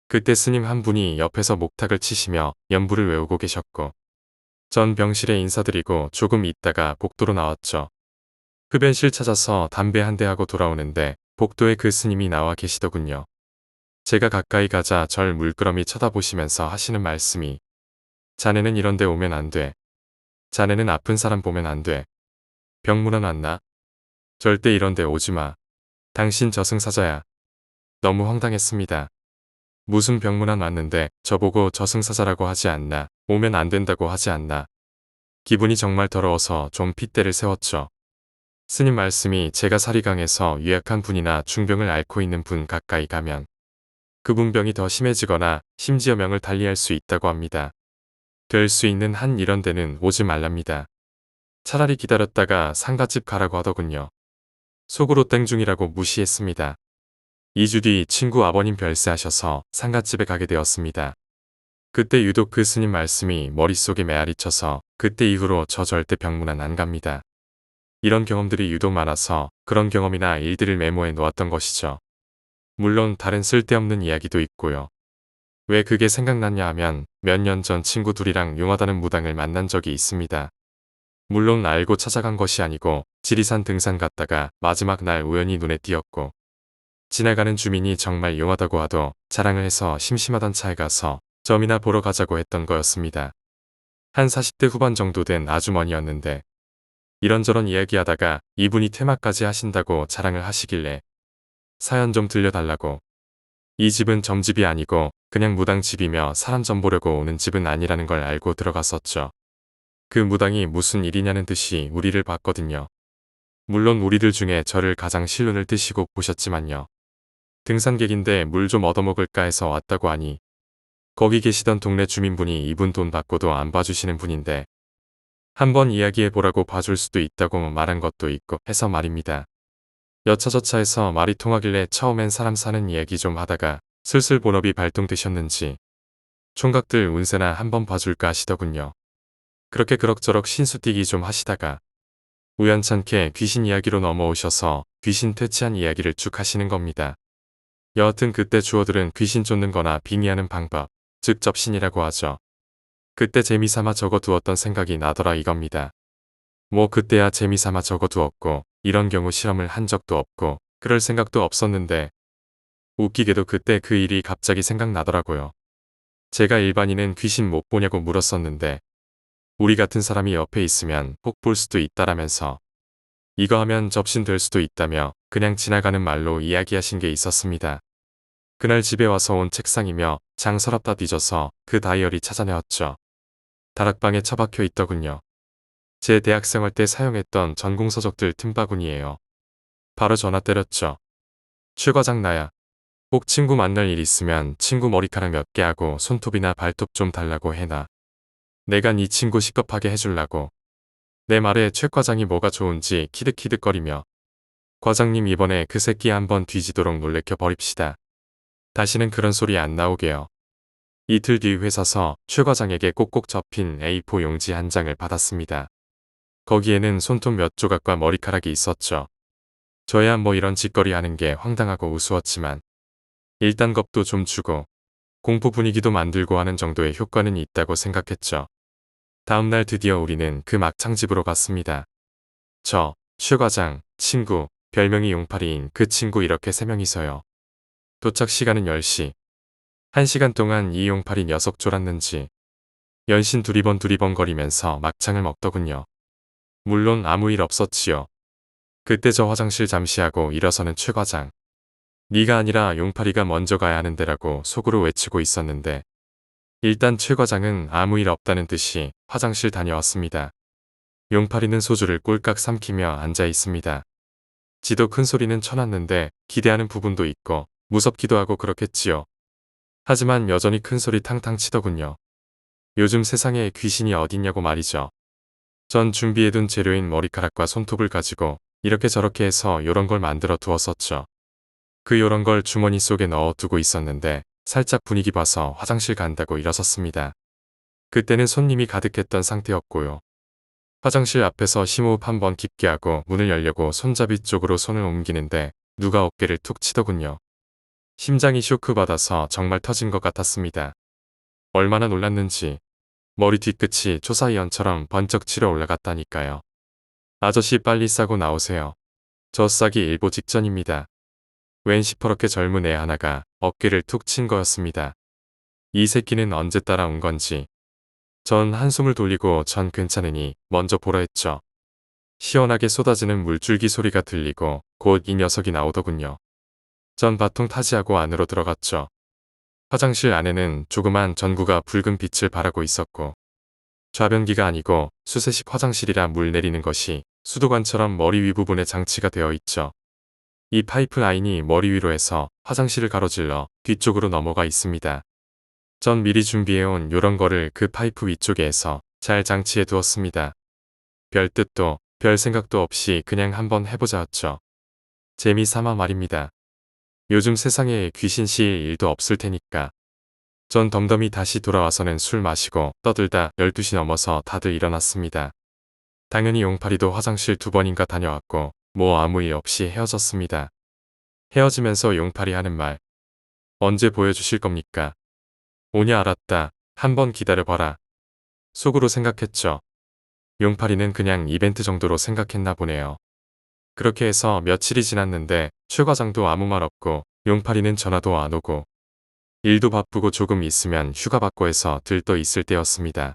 그때 스님 한 분이 옆에서 목탁을 치시며 연부를 외우고 계셨고 전 병실에 인사드리고 조금 있다가 복도로 나왔죠. 흡연실 찾아서 담배 한 대 하고 돌아오는데 복도에 그 스님이 나와 계시더군요. 제가 가까이 가자 절 물끄러미 쳐다보시면서 하시는 말씀이 자네는 이런 데 오면 안 돼. 자네는 아픈 사람 보면 안 돼. 병문안 왔나? 절대 이런 데 오지 마. 당신 저승사자야. 너무 황당했습니다. 무슨 병문안 왔는데 저보고 저승사자라고 하지 않나. 오면 안 된다고 하지 않나. 기분이 정말 더러워서 좀 핏대를 세웠죠. 스님 말씀이 제가 살이 강해서 유약한 분이나 중병을 앓고 있는 분 가까이 가면 그분 병이 더 심해지거나 심지어 명을 달리할 수 있다고 합니다. 될 수 있는 한 이런 데는 오지 말랍니다. 차라리 기다렸다가 상가집 가라고 하더군요. 속으로 땡중이라고 무시했습니다. 2주 뒤 친구 아버님 별세하셔서 상가집에 가게 되었습니다. 그때 유독 그 스님 말씀이 머릿속에 메아리 쳐서 그때 이후로 저 절대 병문안 안 갑니다. 이런 경험들이 유독 많아서 그런 경험이나 일들을 메모해 놓았던 것이죠. 물론 다른 쓸데없는 이야기도 있고요. 왜 그게 생각났냐 하면 몇 년 전 친구 둘이랑 용하다는 무당을 만난 적이 있습니다. 물론 알고 찾아간 것이 아니고 지리산 등산 갔다가 마지막 날 우연히 눈에 띄었고 지나가는 주민이 정말 용하다고 하도 자랑을 해서 심심하던 차에 가서 점이나 보러 가자고 했던 거였습니다. 한 40대 후반 정도 된 아주머니였는데 이런저런 이야기하다가 이분이 퇴마까지 하신다고 자랑을 하시길래 사연 좀 들려달라고. 이 집은 점집이 아니고 그냥 무당집이며 사람 점 보려고 오는 집은 아니라는 걸 알고 들어갔었죠. 그 무당이 무슨 일이냐는 듯이 우리를 봤거든요. 물론 우리들 중에 저를 가장 실눈을 뜨시고 보셨지만요. 등산객인데 물 좀 얻어먹을까 해서 왔다고 하니 거기 계시던 동네 주민분이 이분 돈 받고도 안 봐주시는 분인데 한번 이야기해보라고 봐줄 수도 있다고 말한 것도 있고 해서 말입니다. 여차저차해서 말이 통하길래 처음엔 사람 사는 이야기 좀 하다가 슬슬 본업이 발동되셨는지 총각들 운세나 한번 봐줄까 하시더군요. 그렇게 그럭저럭 신수뛰기 좀 하시다가 우연찮게 귀신 이야기로 넘어오셔서 귀신 퇴치한 이야기를 쭉 하시는 겁니다. 여하튼 그때 주어들은 귀신 쫓는 거나 빙의하는 방법, 즉 접신이라고 하죠. 그때 재미삼아 적어두었던 생각이 나더라 이겁니다. 뭐 그때야 재미삼아 적어두었고 이런 경우 실험을 한 적도 없고 그럴 생각도 없었는데 웃기게도 그때 그 일이 갑자기 생각나더라고요. 제가 일반인은 귀신 못 보냐고 물었었는데 우리 같은 사람이 옆에 있으면 혹 볼 수도 있다라면서 이거 하면 접신 될 수도 있다며 그냥 지나가는 말로 이야기하신 게 있었습니다. 그날 집에 와서 온 책상이며 장 서랍 다 뒤져서 그 다이어리 찾아내었죠. 다락방에 처박혀 있더군요. 제 대학생활 때 사용했던 전공서적들 틈바구니예요. 바로 전화 때렸죠. 최 과장 나야. 꼭 친구 만날 일 있으면 친구 머리카락 몇 개 하고 손톱이나 발톱 좀 달라고 해놔. 내가 네 친구 식겁하게 해줄라고. 내 말에 최 과장이 뭐가 좋은지 키득키득거리며 과장님 이번에 그 새끼 한번 뒤지도록 놀래켜 버립시다. 다시는 그런 소리 안 나오게요. 이틀 뒤 회사서 최 과장에게 꼭꼭 접힌 A4 용지 한 장을 받았습니다. 거기에는 손톱 몇 조각과 머리카락이 있었죠. 저야 뭐 이런 짓거리 하는 게 황당하고 우스웠지만 일단 겁도 좀 주고 공포 분위기도 만들고 하는 정도의 효과는 있다고 생각했죠. 다음날 드디어 우리는 그 막창집으로 갔습니다. 저, 최 과장, 친구, 별명이 용팔이인 그 친구 이렇게 3명이서요. 도착 시간은 10시. 1시간 동안 이 용팔이 녀석 졸았는지 연신 두리번 거리면서 막창을 먹더군요. 물론 아무 일 없었지요. 그때 저 화장실 잠시 하고 일어서는 최 과장. 네가 아니라 용팔이가 먼저 가야 하는 데라고 속으로 외치고 있었는데 일단 최 과장은 아무 일 없다는 듯이 화장실 다녀왔습니다. 용팔이는 소주를 꼴깍 삼키며 앉아 있습니다. 지도 큰 소리는 쳐놨는데 기대하는 부분도 있고 무섭기도 하고 그렇겠지요. 하지만 여전히 큰 소리 탕탕 치더군요. 요즘 세상에 귀신이 어딨냐고 말이죠. 전 준비해둔 재료인 머리카락과 손톱을 가지고 이렇게 저렇게 해서 요런 걸 만들어 두었었죠. 그 요런 걸 주머니 속에 넣어 두고 있었는데 살짝 분위기 봐서 화장실 간다고 일어섰습니다. 그때는 손님이 가득했던 상태였고요. 화장실 앞에서 심호흡 한번 깊게 하고 문을 열려고 손잡이 쪽으로 손을 옮기는데 누가 어깨를 툭 치더군요. 심장이 쇼크받아서 정말 터진 것 같았습니다. 얼마나 놀랐는지 머리 뒤끝이 초사이언처럼 번쩍 치러 올라갔다니까요. 아저씨 빨리 싸고 나오세요. 저 싸기 일보 직전입니다. 웬 시퍼렇게 젊은 애 하나가 어깨를 툭 친 거였습니다. 이 새끼는 언제 따라온 건지. 전 한숨을 돌리고 전 괜찮으니 먼저 보라 했죠. 시원하게 쏟아지는 물줄기 소리가 들리고 곧 이 녀석이 나오더군요. 전 바통 타지하고 안으로 들어갔죠. 화장실 안에는 조그만 전구가 붉은 빛을 발하고 있었고 좌변기가 아니고 수세식 화장실이라 물 내리는 것이 수도관처럼 머리 위 부분에 장치가 되어 있죠. 이 파이프 라인이 머리 위로 해서 화장실을 가로질러 뒤쪽으로 넘어가 있습니다. 전 미리 준비해온 요런 거를 그 파이프 위쪽에 해서 잘 장치해 두었습니다. 별 뜻도 별 생각도 없이 그냥 한번 해보자였죠. 재미삼아 말입니다. 요즘 세상에 귀신 시일 일도 없을 테니까. 전 덤덤히 다시 돌아와서는 술 마시고 떠들다 12시 넘어서 다들 일어났습니다. 당연히 용팔이도 화장실 2번인가 다녀왔고 뭐 아무 일 없이 헤어졌습니다. 헤어지면서 용팔이 하는 말. 언제 보여주실 겁니까? 오냐 알았다. 한번 기다려봐라. 속으로 생각했죠. 용팔이는 그냥 이벤트 정도로 생각했나 보네요. 그렇게 해서 며칠이 지났는데 최 과장도 아무 말 없고 용팔이는 전화도 안 오고 일도 바쁘고 조금 있으면 휴가 받고 해서 들떠 있을 때였습니다.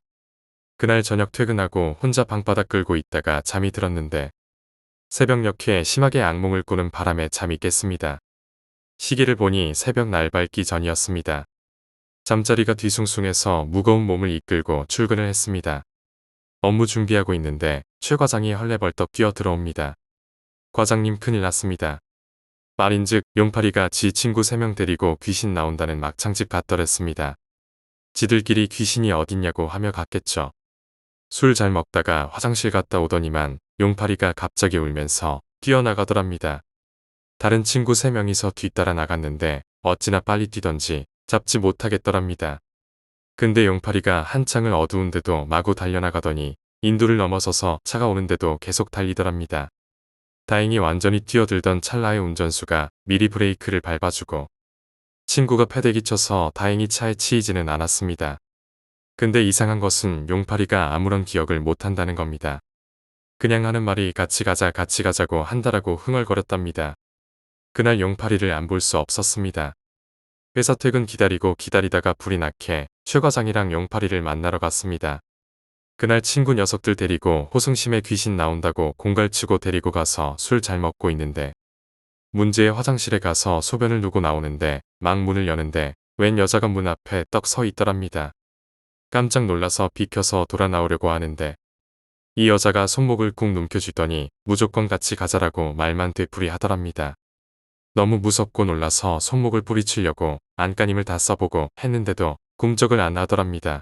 그날 저녁 퇴근하고 혼자 방바닥 끌고 있다가 잠이 들었는데 새벽녘에 심하게 악몽을 꾸는 바람에 잠이 깼습니다. 시계를 보니 새벽 날 밝기 전이었습니다. 잠자리가 뒤숭숭해서 무거운 몸을 이끌고 출근을 했습니다. 업무 준비하고 있는데 최 과장이 헐레벌떡 뛰어 들어옵니다. 과장님 큰일 났습니다. 말인즉 용팔이가 지 친구 3명 데리고 귀신 나온다는 막창집 갔더랬습니다. 지들끼리 귀신이 어딨냐고 하며 갔겠죠. 술 잘 먹다가 화장실 갔다 오더니만 용팔이가 갑자기 울면서 뛰어나가더랍니다. 다른 친구 3명이서 뒤따라 나갔는데 어찌나 빨리 뛰던지 잡지 못하겠더랍니다. 근데 용팔이가 한창을 어두운데도 마구 달려나가더니 인도를 넘어서서 차가 오는데도 계속 달리더랍니다. 다행히 완전히 뛰어들던 찰나의 운전수가 미리 브레이크를 밟아주고 친구가 패대기 쳐서 다행히 차에 치이지는 않았습니다. 근데 이상한 것은 용팔이가 아무런 기억을 못한다는 겁니다. 그냥 하는 말이 같이 가자고 한다라고 흥얼거렸답니다. 그날 용팔이를 안 볼 수 없었습니다. 회사 퇴근 기다리다가 불이 나게 최 과장이랑 용팔이를 만나러 갔습니다. 그날 친구 녀석들 데리고 호승심에 귀신 나온다고 공갈치고 데리고 가서 술 잘 먹고 있는데 문제의 화장실에 가서 소변을 누고 나오는데 막 문을 여는데 웬 여자가 문 앞에 떡 서 있더랍니다. 깜짝 놀라서 비켜서 돌아 나오려고 하는데 이 여자가 손목을 꾹 num켜주더니 무조건 같이 가자라고 말만 되풀이 하더랍니다. 너무 무섭고 놀라서 손목을 뿌리치려고 안간힘을 다 써보고 했는데도 꿈쩍을 안 하더랍니다.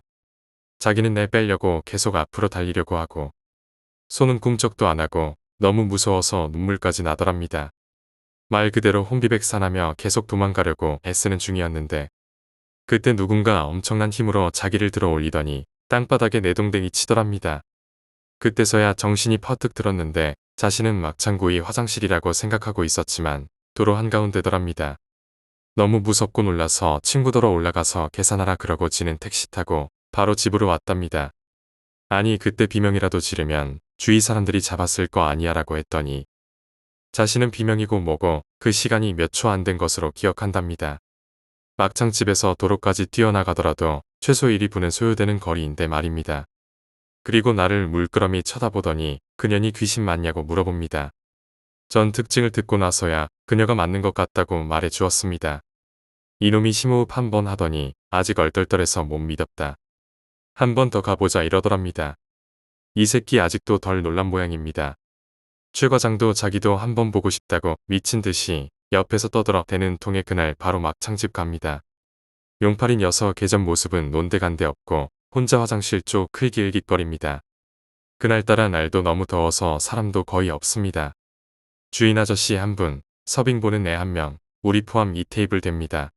자기는 내 빼려고 계속 앞으로 달리려고 하고 손은 꿈쩍도 안 하고 너무 무서워서 눈물까지 나더랍니다. 말 그대로 혼비백산하며 계속 도망가려고 애쓰는 중이었는데 그때 누군가 엄청난 힘으로 자기를 들어 올리더니 땅바닥에 내동댕이 치더랍니다. 그때서야 정신이 퍼뜩 들었는데 자신은 막창구이 화장실이라고 생각하고 있었지만 도로 한가운데더랍니다. 너무 무섭고 놀라서 친구더러 올라가서 계산하라 그러고 지는 택시 타고 바로 집으로 왔답니다. 아니 그때 비명이라도 지르면 주위 사람들이 잡았을 거 아니야 라고 했더니 자신은 비명이고 뭐고 그 시간이 몇 초 안 된 것으로 기억한답니다. 막창집에서 도로까지 뛰어나가더라도 최소 1이 분은 소요되는 거리인데 말입니다. 그리고 나를 물끄러미 쳐다보더니 그년이 귀신 맞냐고 물어봅니다. 전 특징을 듣고 나서야 그녀가 맞는 것 같다고 말해 주었습니다. 이놈이 심호흡 한 번 하더니 아직 얼떨떨해서 못 믿었다. 한 번 더 가보자 이러더랍니다. 이 새끼 아직도 덜 놀란 모양입니다. 최 과장도 자기도 한 번 보고 싶다고 미친 듯이 옆에서 떠들어 대는 통에 그날 바로 막창집 갑니다. 용팔이 녀석 개전 모습은 논데간데 없고 혼자 화장실 쪽 흘깃흘깃거립니다. 그날따라 날도 너무 더워서 사람도 거의 없습니다. 주인 아저씨 한 분, 서빙 보는 애 한 명, 우리 포함 2테이블 됩니다.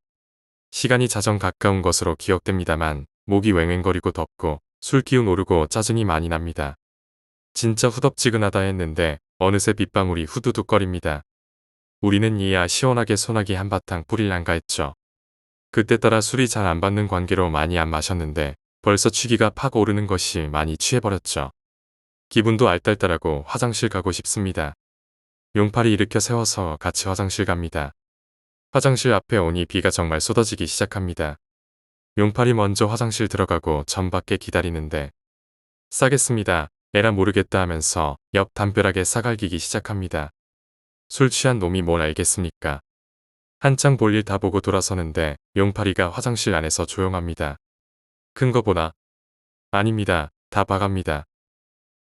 시간이 자정 가까운 것으로 기억됩니다만 목이 왱왱거리고 덥고 술 기운 오르고 짜증이 많이 납니다. 진짜 후덥지근하다 했는데 어느새 빗방울이 후두둑거립니다. 우리는 이야 시원하게 소나기 한바탕 뿌릴란가 했죠. 그때 따라 술이 잘 안 받는 관계로 많이 안 마셨는데 벌써 취기가 팍 오르는 것이 많이 취해버렸죠. 기분도 알딸딸하고 화장실 가고 싶습니다. 용팔이 일으켜 세워서 같이 화장실 갑니다. 화장실 앞에 오니 비가 정말 쏟아지기 시작합니다. 용팔이 먼저 화장실 들어가고 전 밖에 기다리는데 싸겠습니다. 에라 모르겠다 하면서 옆 담벼락에 싸갈기기 시작합니다. 술 취한 놈이 뭘 알겠습니까? 한창 볼일 다 보고 돌아서는데 용팔이가 화장실 안에서 조용합니다. 큰 거 보나? 아닙니다. 다 봐갑니다.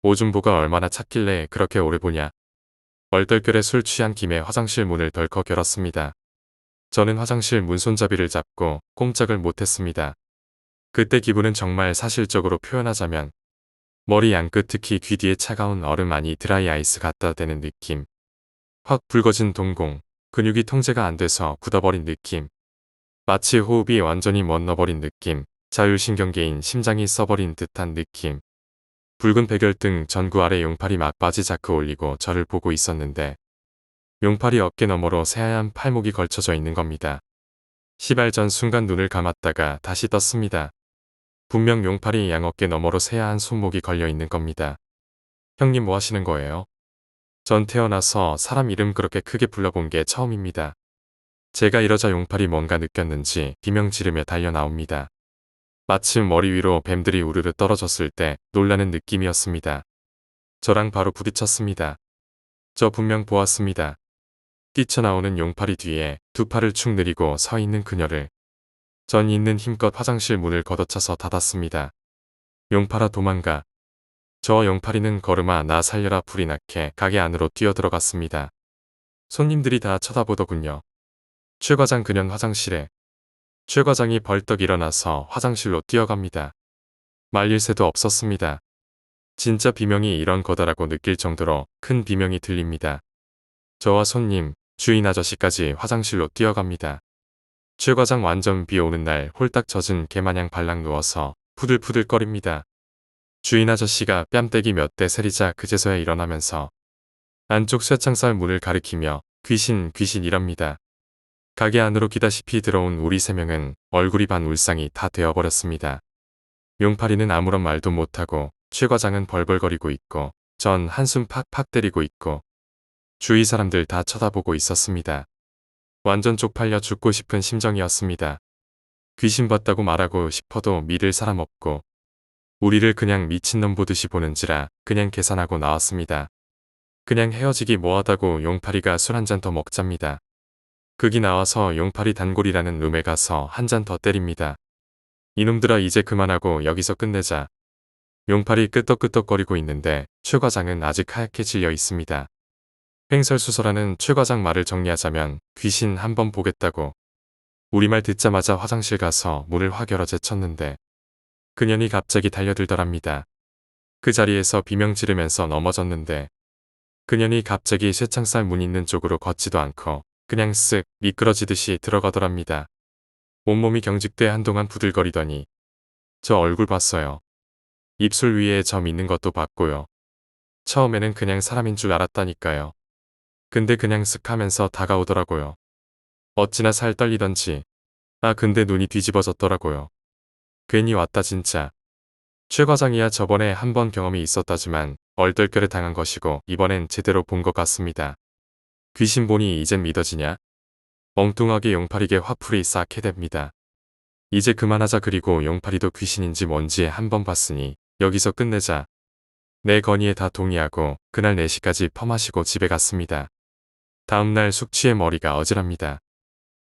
오줌보가 얼마나 찼길래 그렇게 오래 보냐? 얼떨결에 술 취한 김에 화장실 문을 덜컥 열었습니다. 저는 화장실 문 손잡이를 잡고 꼼짝을 못했습니다. 그때 기분은 정말 사실적으로 표현하자면 머리 양끝 특히 귀 뒤에 차가운 얼음 아니 드라이 아이스 갖다 대는 느낌. 확 붉어진 동공, 근육이 통제가 안 돼서 굳어버린 느낌. 마치 호흡이 완전히 멎어버린 느낌, 자율신경계인 심장이 써버린 듯한 느낌. 붉은 백열등 전구 아래 용팔이 막바지 자크 올리고 저를 보고 있었는데 용팔이 어깨 너머로 새하얀 팔목이 걸쳐져 있는 겁니다. 시발 전 순간 눈을 감았다가 다시 떴습니다. 분명 용팔이 양어깨 너머로 새하얀 손목이 걸려 있는 겁니다. 형님 뭐 하시는 거예요? 전 태어나서 사람 이름 그렇게 크게 불러본 게 처음입니다. 제가 이러자 용팔이 뭔가 느꼈는지 비명 지르며 달려 나옵니다. 마침 머리 위로 뱀들이 우르르 떨어졌을 때 놀라는 느낌이었습니다. 저랑 바로 부딪혔습니다. 저 분명 보았습니다. 뛰쳐나오는 용팔이 뒤에 두 팔을 축 내리고 서 있는 그녀를. 전 있는 힘껏 화장실 문을 걷어차서 닫았습니다. 용팔아 도망가. 저 용팔이는 걸음아 나 살려라 불이 나게 가게 안으로 뛰어들어갔습니다. 손님들이 다 쳐다보더군요. 최 과장 그년 화장실에. 최 과장이 벌떡 일어나서 화장실로 뛰어갑니다. 말릴 새도 없었습니다. 진짜 비명이 이런 거다라고 느낄 정도로 큰 비명이 들립니다. 저와 손님, 주인 아저씨까지 화장실로 뛰어갑니다. 최 과장 완전 비 오는 날 홀딱 젖은 개마냥 발락 누워서 푸들푸들거립니다. 주인 아저씨가 뺨때기 몇 대 세리자 그제서야 일어나면서 안쪽 쇠창살 문을 가리키며 귀신 이랍니다. 가게 안으로 기다시피 들어온 우리 세 명은 얼굴이 반 울상이 다 되어버렸습니다. 용팔이는 아무런 말도 못하고 최 과장은 벌벌거리고 있고 전 한숨 팍팍 때리고 있고 주위 사람들 다 쳐다보고 있었습니다. 완전 쪽팔려 죽고 싶은 심정이었습니다. 귀신 봤다고 말하고 싶어도 믿을 사람 없고 우리를 그냥 미친놈 보듯이 보는지라 그냥 계산하고 나왔습니다. 그냥 헤어지기 뭐하다고 용팔이가 술 한 잔 더 먹잡니다. 극이 나와서 용팔이 단골이라는 룸에 가서 한 잔 더 때립니다. 이놈들아 이제 그만하고 여기서 끝내자. 용팔이 끄떡끄떡거리고 있는데 최 과장은 아직 하얗게 질려 있습니다. 횡설수설하는 최 과장 말을 정리하자면 귀신 한번 보겠다고. 우리 말 듣자마자 화장실 가서 문을 확 열어 제쳤는데 그년이 갑자기 달려들더랍니다. 그 자리에서 비명 지르면서 넘어졌는데 그년이 갑자기 쇠창살 문 있는 쪽으로 걷지도 않고 그냥 쓱 미끄러지듯이 들어가더랍니다. 온몸이 경직돼 한동안 부들거리더니 저 얼굴 봤어요. 입술 위에 점 있는 것도 봤고요. 처음에는 그냥 사람인 줄 알았다니까요. 근데 그냥 쓱 하면서 다가오더라고요. 어찌나 살 떨리던지. 아 근데 눈이 뒤집어졌더라고요. 괜히 왔다 진짜. 최 과장이야 저번에 한 번 경험이 있었다지만 얼떨결에 당한 것이고 이번엔 제대로 본 것 같습니다. 귀신 보니 이젠 믿어지냐? 엉뚱하게 용팔이게 화풀이 쌓게 됩니다. 이제 그만하자 그리고 용팔이도 귀신인지 뭔지 한번 봤으니 여기서 끝내자. 내 건의에 다 동의하고 그날 4시까지 퍼마시고 집에 갔습니다. 다음날 숙취에 머리가 어지럽니다.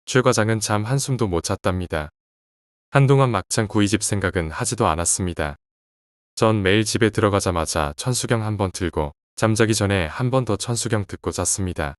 최 과장은 잠 한숨도 못 잤답니다. 한동안 막창 구이집 생각은 하지도 않았습니다. 전 매일 집에 들어가자마자 천수경 한번 틀고 잠자기 전에 한 번 더 천수경 듣고 잤습니다.